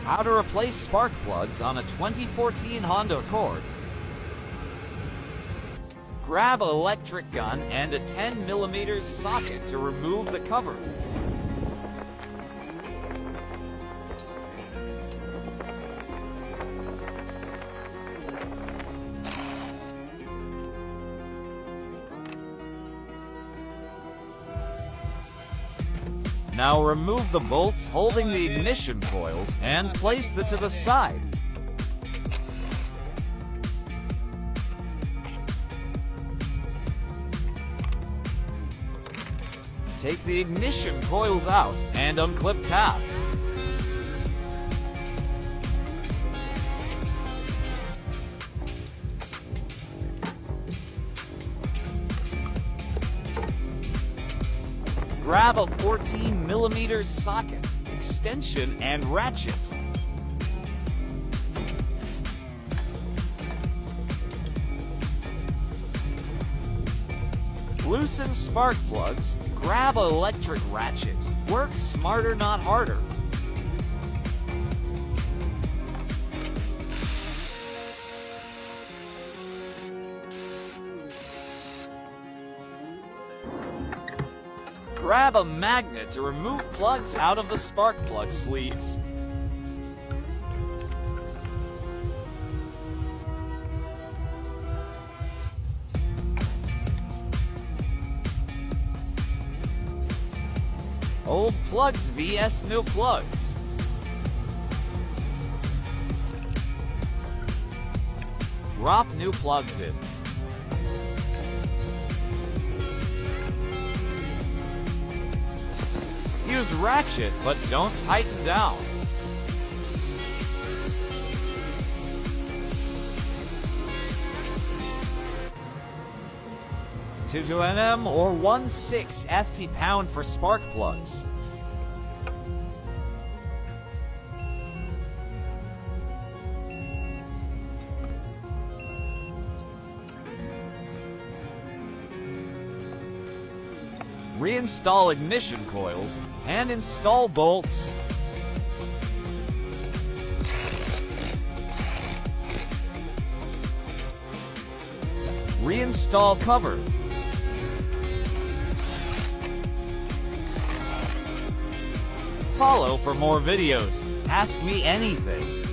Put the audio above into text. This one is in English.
How to replace spark plugs on a 2014 Honda Accord. Grab an electric gun and a 10mm socket to remove the cover. Now remove the bolts holding the ignition coils and place them to the side. Take the ignition coils out and unclip tab. Grab a 14mm socket, extension, and ratchet. Loosen spark plugs, grab an electric ratchet. Work smarter, not harder. Grab a magnet to remove plugs out of the spark plug sleeves. Old plugs vs new plugs. Drop new plugs in. Use ratchet, but don't tighten down. .22 Nm or 1/6 ft-pound for spark plugs. Reinstall ignition coils and install bolts. Reinstall cover. Follow for more videos. Ask me anything.